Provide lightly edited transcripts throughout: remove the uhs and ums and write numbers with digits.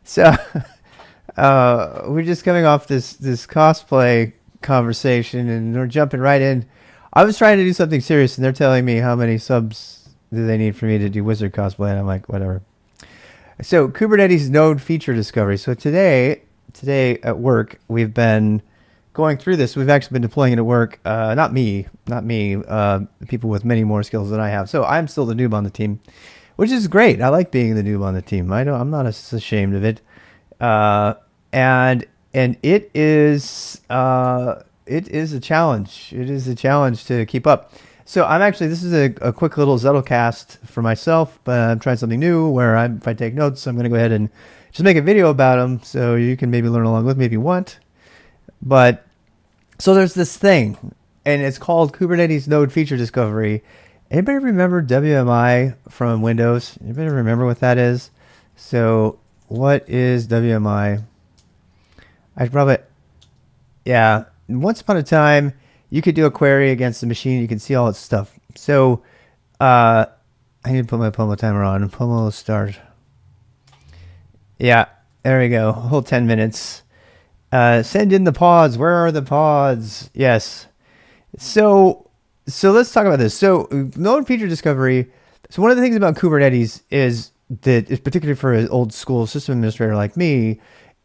So we're just coming off this cosplay conversation, and we're jumping right in. I was trying to do something serious, and they're telling me how many subs do they need for me to do wizard cosplay, and I'm like, whatever. So Kubernetes node feature discovery. So today at work, we've been going through this. We've actually been deploying it at work. Not me. People with many more skills than I have. So I'm still the noob on the team, which is great. I like being the noob on the team. I'm not ashamed of it. And it is a challenge. It is a challenge to keep up. So this is a quick little Zettelcast for myself, but I'm trying something new where if I take notes, I'm going to go ahead and just make a video about them so you can maybe learn along with me if you want. But so there's this thing, and it's called Kubernetes Node Feature Discovery. Anybody remember WMI from Windows? Anybody remember what that is? So what is WMI? Once upon a time, you could do a query against the machine. You can see all its stuff. So I need to put my Pomo timer on. Pomo start. Yeah, there we go. A whole 10 minutes. Send in the pods. Where are the pods? Yes. So let's talk about this. So node feature discovery. So one of the things about Kubernetes is that, is particularly for an old school system administrator like me,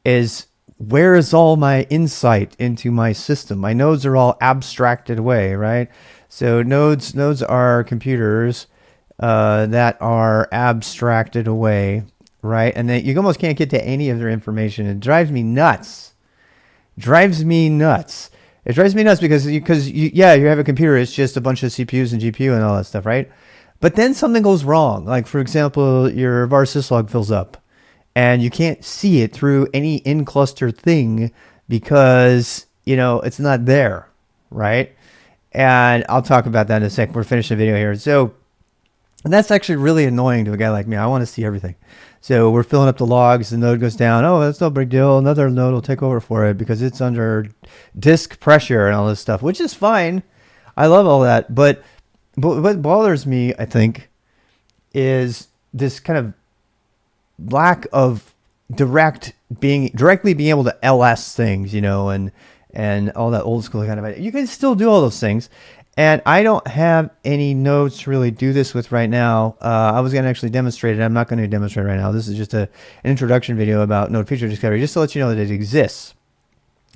is where is all my insight into my system? My nodes are all abstracted away, right? So nodes are computers that are abstracted away, right? And then you almost can't get to any of their information. It drives me nuts. It drives me nuts because you have a computer. It's just a bunch of CPUs and GPU and all that stuff, right? But then something goes wrong. Like, for example, your var syslog fills up, and you can't see it through any in-cluster thing because, it's not there, right? And I'll talk about that in a sec. We're finishing the video here. So that's actually really annoying to a guy like me. I want to see everything. So we're filling up the logs. The node goes down. Oh, that's no big deal. Another node will take over for it because it's under disk pressure and all this stuff, which is fine. I love all that. But what bothers me, I think, is this kind of lack of directly being able to LS things, and all that old school kind of idea. You can still do all those things, and I don't have any nodes to really do this with right now. I was going to actually demonstrate it. I'm not going to demonstrate it right now. This is just an introduction video about node feature discovery, just to let you know that it exists.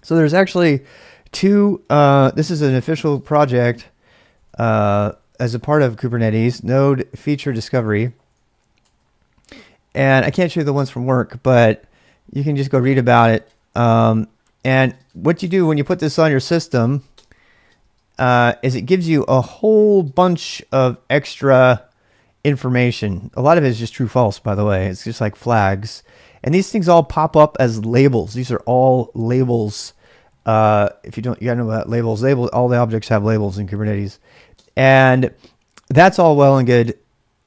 So there's actually two. This is an official project as a part of Kubernetes, node feature discovery. And I can't show you the ones from work, but you can just go read about it. And what you do when you put this on your system is it gives you a whole bunch of extra information. A lot of it is just true false, by the way. It's just like flags. And these things all pop up as labels. These are all labels. If you don't, you gotta know about labels. All the objects have labels in Kubernetes. And that's all well and good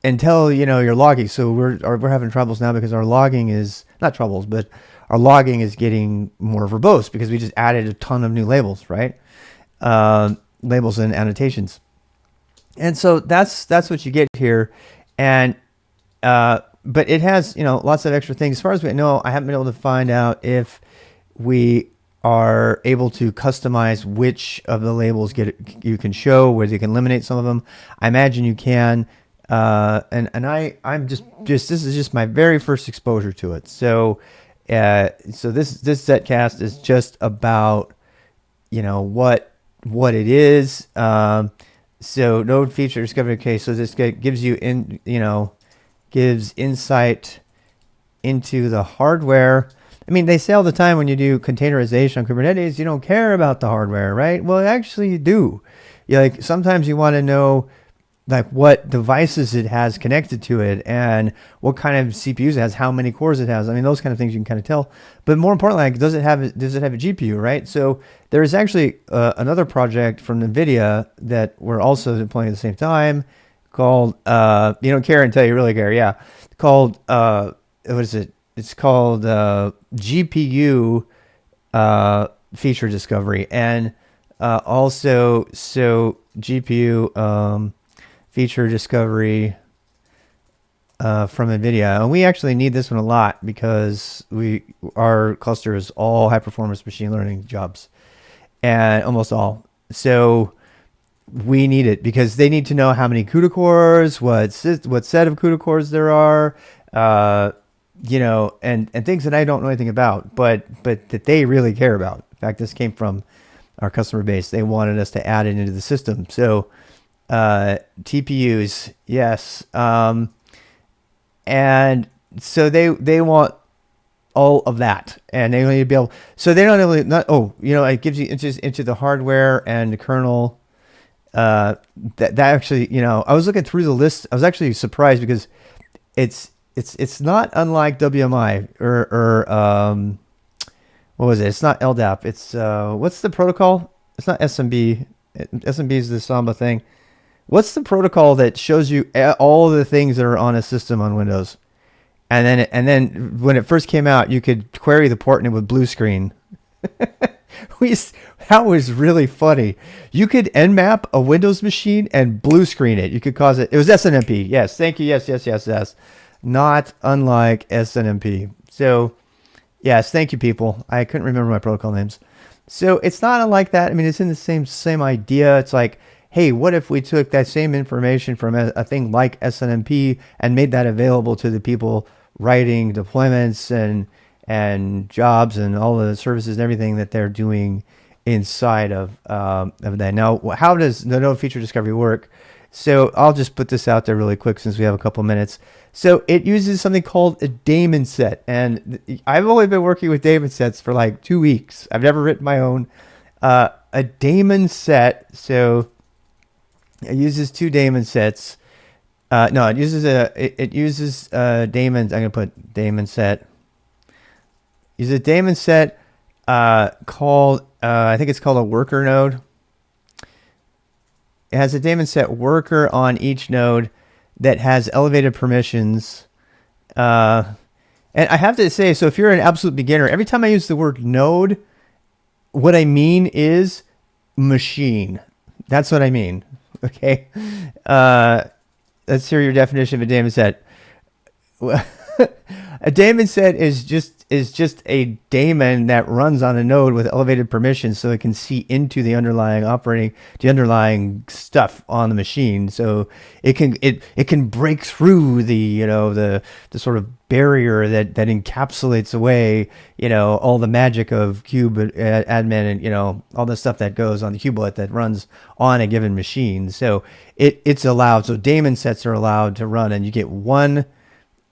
until you're logging. So we're having troubles now because our logging is not troubles, but our logging is getting more verbose because we just added a ton of new labels, right? Labels and annotations, and so that's what you get here. And but it has lots of extra things. As far as we know, I haven't been able to find out if we are able to customize which of the labels you can show, whether you can eliminate some of them. I imagine you can. I'm just this is just my very first exposure to it. So this Zetcast is just about what it is. So node feature discovery case. So this gives you gives insight into the hardware. I mean, they say all the time when you do containerization on Kubernetes, you don't care about the hardware, right? Well, actually you do. Sometimes you want to know what devices it has connected to it and what kind of CPUs it has, how many cores it has. I mean, those kind of things you can kind of tell. But more importantly, does it have a GPU, right? So there is actually another project from Nvidia that we're also deploying at the same time called, you don't care until you really care, yeah. Called, what is it? It's called GPU feature discovery. And also, so GPU... feature discovery from Nvidia, and we actually need this one a lot because our cluster is all high performance machine learning jobs, and almost all. So we need it because they need to know how many CUDA cores, what set of CUDA cores there are, and things that I don't know anything about, but that they really care about. In fact, this came from our customer base. They wanted us to add it into the system. So TPUs, yes. And so they want all of that, and they need to be able. So they don't really it gives you into the hardware and the kernel. That actually, I was looking through the list. I was actually surprised because it's not unlike WMI or what was it? It's not LDAP. It's what's the protocol? It's not SMB. SMB is the Samba thing. What's the protocol that shows you all the things that are on a system on Windows? And then when it first came out, you could query the port and it would blue screen. That was really funny. You could Nmap a Windows machine and blue screen it. You could cause it. It was SNMP. Yes, thank you. Yes. Not unlike SNMP. So, yes, thank you, people. I couldn't remember my protocol names. So it's not unlike that. I mean, it's in the same idea. It's like, hey, what if we took that same information from a thing like SNMP and made that available to the people writing deployments and jobs and all the services and everything that they're doing inside of that. Now, how does the node feature discovery work? So I'll just put this out there really quick since we have a couple minutes. So it uses something called a DaemonSet, and I've only been working with DaemonSets for like 2 weeks. I've never written my own. A DaemonSet, so it uses two DaemonSets. No, it uses daemons. I'm gonna put DaemonSet. Uses a DaemonSet called I think it's called a worker node. It has a DaemonSet worker on each node that has elevated permissions. And I have to say, so if you're an absolute beginner, every time I use the word node, what I mean is machine. That's what I mean. Okay. Let's hear your definition of a DaemonSet. A DaemonSet is just a daemon that runs on a node with elevated permissions, so it can see into the underlying stuff on the machine. So it can break through the sort of barrier that encapsulates away all the magic of admin and all the stuff that goes on the kubelet that runs on a given machine. So it's allowed. So daemonsets are allowed to run, and you get one.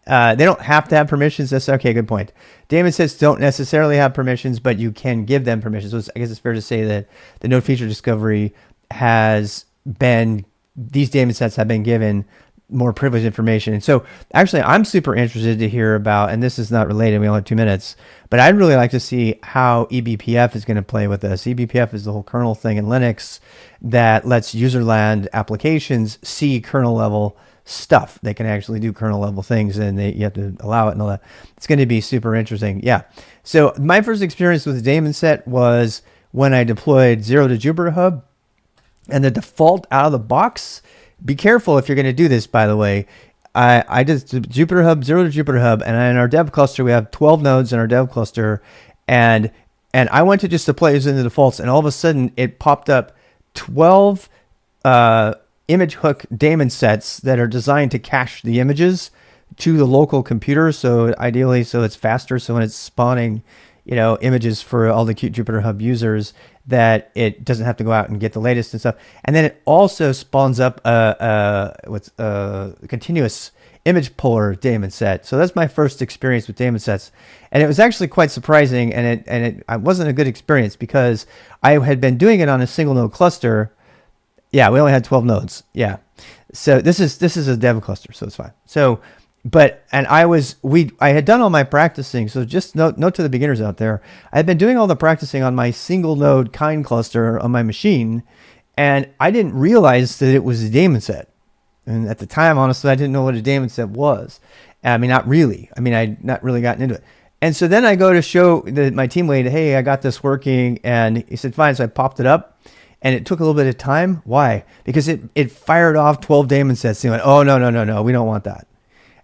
They don't have to have permissions. That's okay. Good point. DaemonSets don't necessarily have permissions, but you can give them permissions. So I guess it's fair to say that the node feature discovery these DaemonSets have been given more privileged information. And so actually I'm super interested to hear about, and this is not related, we only have 2 minutes, but I'd really like to see how eBPF is going to play with this. eBPF is the whole kernel thing in Linux that lets userland applications see kernel level stuff. They can actually do kernel level things, and you have to allow it and all that. It's going to be super interesting. Yeah. So my first experience with DaemonSet was when I deployed 0 to Jupyter Hub, and the default out of the box. Be careful if you're going to do this, by the way. I did Jupyter Hub, 0 to Jupyter Hub, and in our dev cluster we have 12 nodes in our dev cluster, and I went to just deploy using the defaults, and all of a sudden it popped up 12 image hook daemon sets that are designed to cache the images to the local computer. So ideally, so it's faster. So when it's spawning, images for all the cute Jupyter Hub users, that it doesn't have to go out and get the latest and stuff. And then it also spawns up a continuous image puller daemon set. So that's my first experience with daemon sets, and it was actually quite surprising. And it wasn't a good experience because I had been doing it on a single node cluster. Yeah, we only had 12 nodes. Yeah. So this is a dev cluster, so it's fine. So, I had done all my practicing. So just note to the beginners out there, I had been doing all the practicing on my single node kind cluster on my machine, and I didn't realize that it was a daemon set. And at the time, honestly, I didn't know what a daemon set was. I mean, not really. I mean, I'd not really gotten into it. And so then I go to show my team lead, hey, I got this working, and he said, fine. So I popped it up. And it took a little bit of time. Why? Because it fired off 12 daemon sets. And he went, oh, no, we don't want that.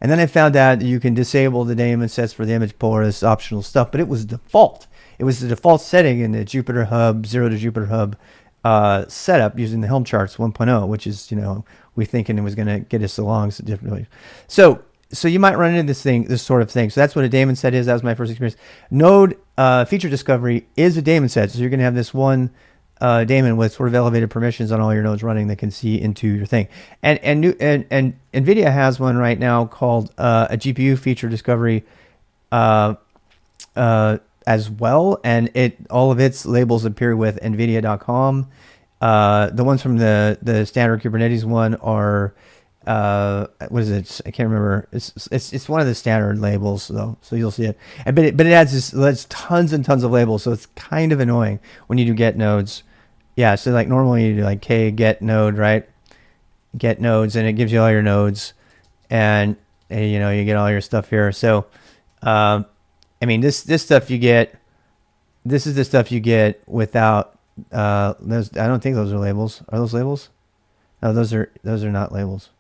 And then I found out you can disable the daemon sets for the image puller. This optional stuff, but it was default. It was the default setting in the Jupyter Hub, 0 to Jupyter Hub setup using the Helm charts 1.0, which is, we thinking it was going to get us along so differently. So you might run into this sort of thing. So that's what a daemon set is. That was my first experience. Node feature discovery is a daemon set. So you're going to have this one daemon with sort of elevated permissions on all your nodes running that can see into your thing. And Nvidia has one right now called a GPU feature discovery as well, and all of its labels appear with nvidia.com. The ones from the standard Kubernetes one are what is it? I can't remember. It's one of the standard labels though, so you'll see it. But it adds tons and tons of labels, so it's kind of annoying when you do get nodes. Yeah, so like normally you do like k get node, right? Get nodes, and it gives you all your nodes, and you get all your stuff here. So I mean, this stuff you get. This is the stuff you get without those. I don't think those are labels. Are those labels? No, those are not labels.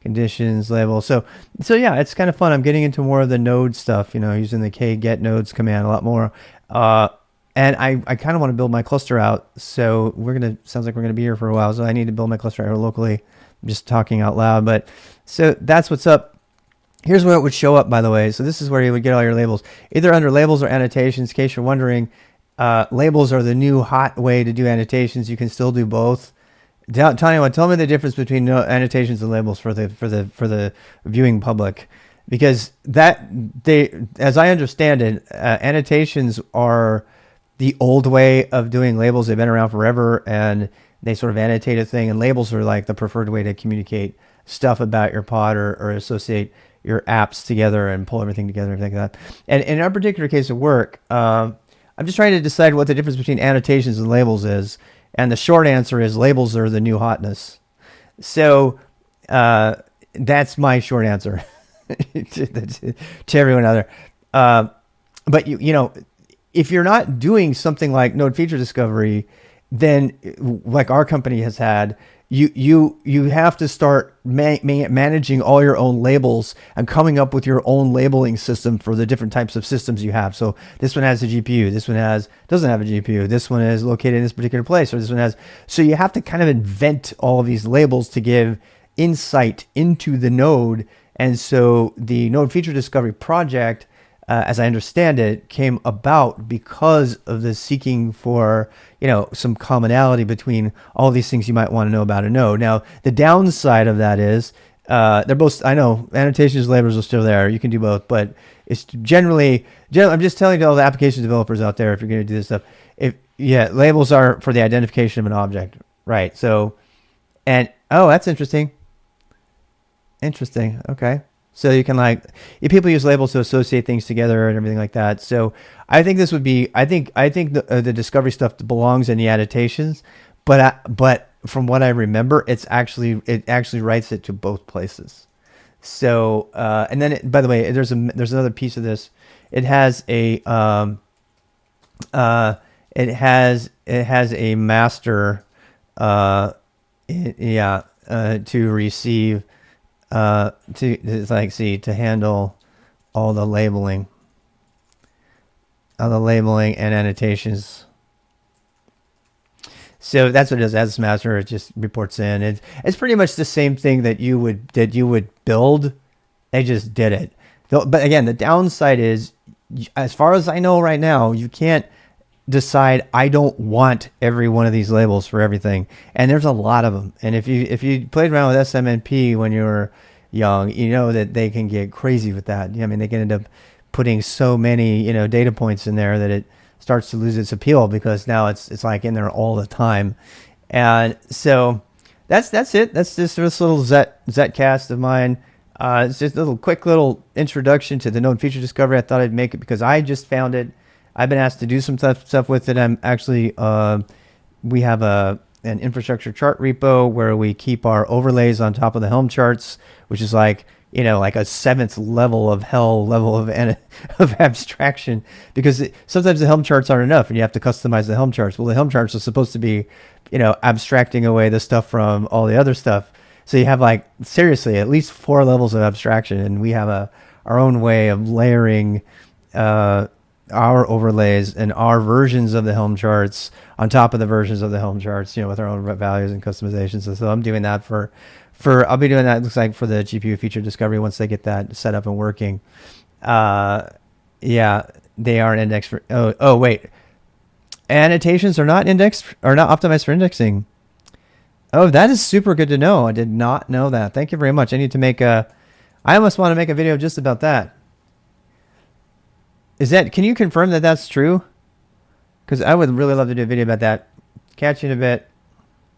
Conditions label. So yeah, it's kind of fun. I'm getting into more of the node stuff. Using the k get nodes command a lot more. And I kind of want to build my cluster out. So sounds like we're gonna be here for a while. So I need to build my cluster out locally. I'm just talking out loud, but so that's what's up. Here's where it would show up, by the way. So this is where you would get all your labels, either under labels or annotations. In case you're wondering, labels are the new hot way to do annotations. You can still do both. Tanya, tell me the difference between annotations and labels for the viewing public, because as I understand it, annotations are the old way of doing labels. They've been around forever, and they sort of annotate a thing, and labels are like the preferred way to communicate stuff about your pod or associate your apps together and pull everything together and things like that. And in our particular case of work, I'm just trying to decide what the difference between annotations and labels is. And the short answer is labels are the new hotness. So that's my short answer to everyone out there. But if you're not doing something like node feature discovery, then like our company has had, you have to start managing all your own labels and coming up with your own labeling system for the different types of systems you have. So this one has a GPU, this one doesn't have a GPU, this one is located in this particular place, or this one has. So you have to kind of invent all of these labels to give insight into the node. And so the node feature discovery project, as I understand it, came about because of the seeking for, some commonality between all these things you might want to know about a node. Now, the downside of that is they're both, I know, annotations, labels are still there. You can do both, but it's generally, I'm just telling all the application developers out there, if you're going to do this stuff, labels are for the identification of an object, right? So, that's interesting. Interesting. Okay. So you can people use labels to associate things together and everything like that. So I think this would be, I think the discovery stuff belongs in the annotations, but from what I remember, it actually writes it to both places. So and then by the way, there's another piece of this. It has a master to receive. To handle all the labeling and annotations. So that's what it is. As master, it just reports in. It's pretty much the same thing that you would build. They just did it. But again, the downside is, as far as I know right now, you can't decide I don't want every one of these labels for everything, and there's a lot of them. And if you played around with SNMP when you were young, you know that they can get crazy with that. I mean, they can end up putting so many data points in there that it starts to lose its appeal, because now it's like in there all the time. And so that's it. That's just this little Zetcast of mine. It's just a quick little introduction to the node feature discovery. I thought I'd make it because I just found it. I've been asked to do some stuff with it. I'm actually, we have an infrastructure chart repo where we keep our overlays on top of the Helm charts, which is like a seventh level of abstraction, because sometimes the Helm charts aren't enough and you have to customize the Helm charts. Well, the Helm charts are supposed to be, abstracting away the stuff from all the other stuff. So you have like seriously at least 4 levels of abstraction, and we have our own way of layering our overlays and our versions of the Helm charts on top of the versions of the Helm charts, with our own values and customizations. And so I'm doing that for I'll be doing that, it looks like, for the GPU feature discovery once they get that set up and working. Yeah, they aren't indexed for. Oh wait, annotations are not optimized for indexing. Oh, that is super good to know. I did not know that. Thank you very much. I need to make I almost want to make a video just about that. Can you confirm that that's true? Because I would really love to do a video about that. Catch you in a bit.